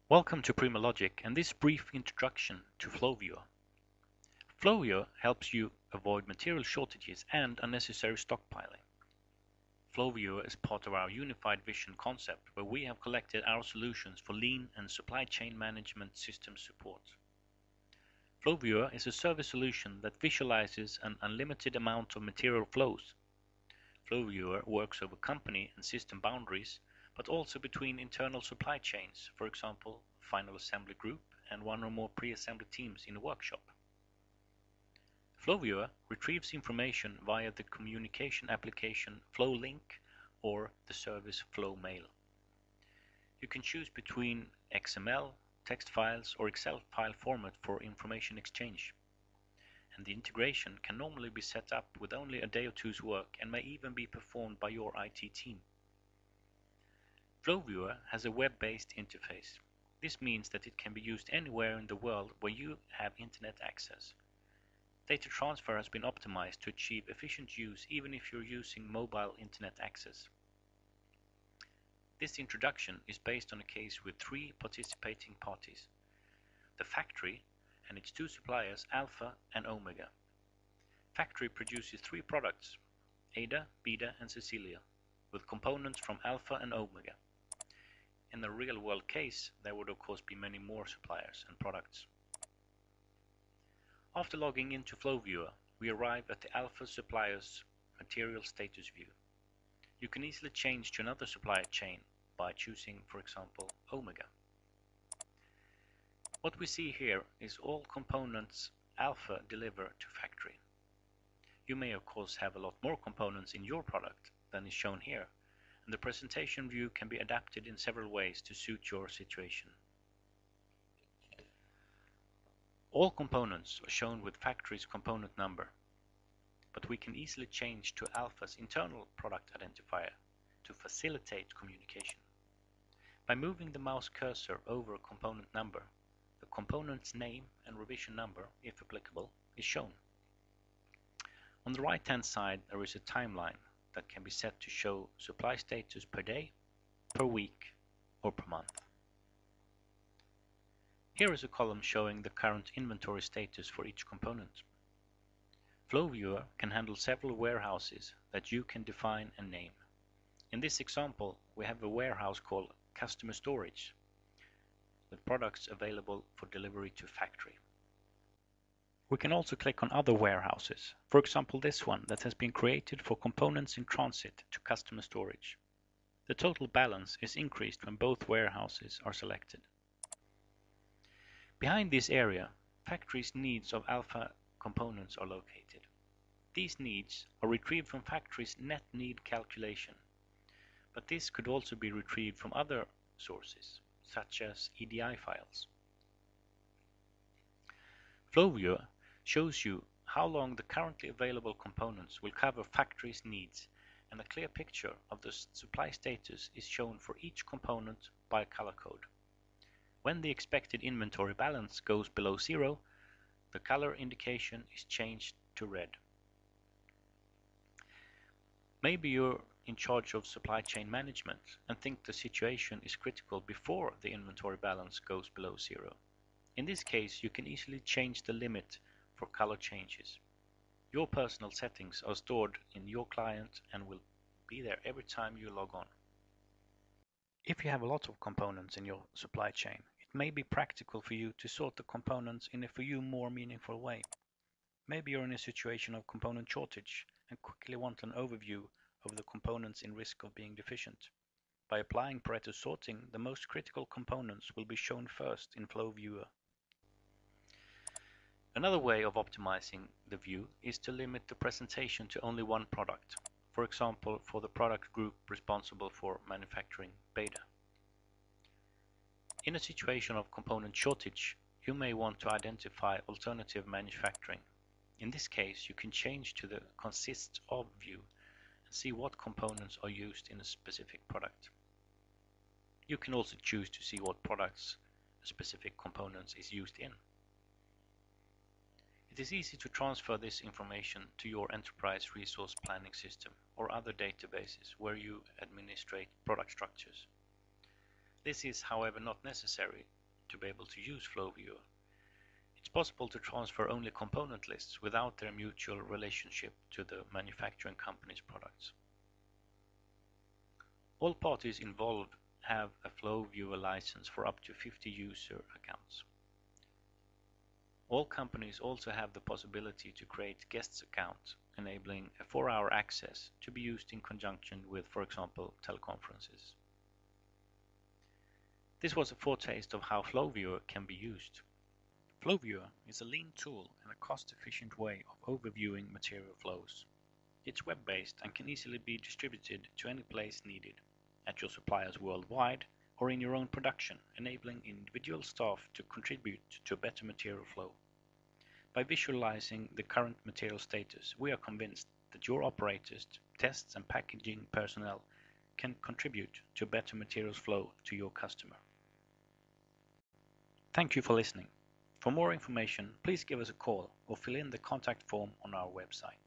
Welcome to Prima Logic and this brief introduction to FlowViewer. FlowViewer helps you avoid material shortages and unnecessary stockpiling. FlowViewer is part of our unified vision concept where we have collected our solutions for lean and supply chain management system support. FlowViewer is a service solution that visualizes an unlimited amount of material flows. FlowViewer works over company and system boundaries, but also between internal supply chains, for example, final assembly group and one or more pre-assembly teams in a workshop. FlowViewer retrieves information via the communication application FlowLink or the service FlowMail. You can choose between XML, text files or Excel file format for information exchange. And the integration can normally be set up with only a day or two's work and may even be performed by your IT team. FlowViewer has a web-based interface. This means that it can be used anywhere in the world where you have internet access. Data transfer has been optimized to achieve efficient use even if you're using mobile internet access. This introduction is based on a case with 3 participating parties: the factory and its 2 suppliers Alpha and Omega. Factory produces 3 products, Ada, Beta and Cecilia, with components from Alpha and Omega. In the real-world case, there would of course be many more suppliers and products. After logging into FlowViewer, we arrive at the Alpha supplier's material status view. You can easily change to another supply chain by choosing, for example, Omega. What we see here is all components Alpha deliver to factory. You may of course have a lot more components in your product than is shown here, and the presentation view can be adapted in several ways to suit your situation. All components are shown with factory's component number, but we can easily change to Alpha's internal product identifier to facilitate communication. By moving the mouse cursor over a component number, the component's name and revision number, if applicable, is shown. On the right-hand side there is a timeline that can be set to show supply status per day, per week, or per month. Here is a column showing the current inventory status for each component. FlowViewer can handle several warehouses that you can define and name. In this example, we have a warehouse called Customer Storage, with products available for delivery to factory. We can also click on other warehouses, for example this one that has been created for components in transit to customer storage. The total balance is increased when both warehouses are selected. Behind this area, factory's needs of Alpha components are located. These needs are retrieved from factory's net need calculation, but this could also be retrieved from other sources, such as EDI files. FlowViewer shows you how long the currently available components will cover factory's needs, and a clear picture of the supply status is shown for each component by color code. When the expected inventory balance goes below 0, the color indication is changed to red. Maybe you're in charge of supply chain management and think the situation is critical before the inventory balance goes below 0. In this case, you can easily change the limit for color changes. Your personal settings are stored in your client and will be there every time you log on. If you have a lot of components in your supply chain, it may be practical for you to sort the components in a for you more meaningful way. Maybe you're in a situation of component shortage and quickly want an overview of the components in risk of being deficient. By applying Pareto sorting, the most critical components will be shown first in FlowViewer. Another way of optimizing the view is to limit the presentation to only one product, for example for the product group responsible for manufacturing Beta. In a situation of component shortage, you may want to identify alternative manufacturing. In this case, you can change to the consists of view and see what components are used in a specific product. You can also choose to see what products a specific component is used in. It is easy to transfer this information to your enterprise resource planning system or other databases where you administrate product structures. This is, however, not necessary to be able to use FlowViewer. It's possible to transfer only component lists without their mutual relationship to the manufacturing company's products. All parties involved have a FlowViewer license for up to 50 user accounts. All companies also have the possibility to create guest accounts, enabling a 4-hour access to be used in conjunction with, for example, teleconferences. This was a foretaste of how FlowViewer can be used. FlowViewer is a lean tool and a cost-efficient way of overviewing material flows. It's web-based and can easily be distributed to any place needed, at your suppliers worldwide or in your own production, enabling individual staff to contribute to a better material flow. By visualizing the current material status, we are convinced that your operators, tests and packaging personnel can contribute to better materials flow to your customer. Thank you for listening. For more information, please give us a call or fill in the contact form on our website.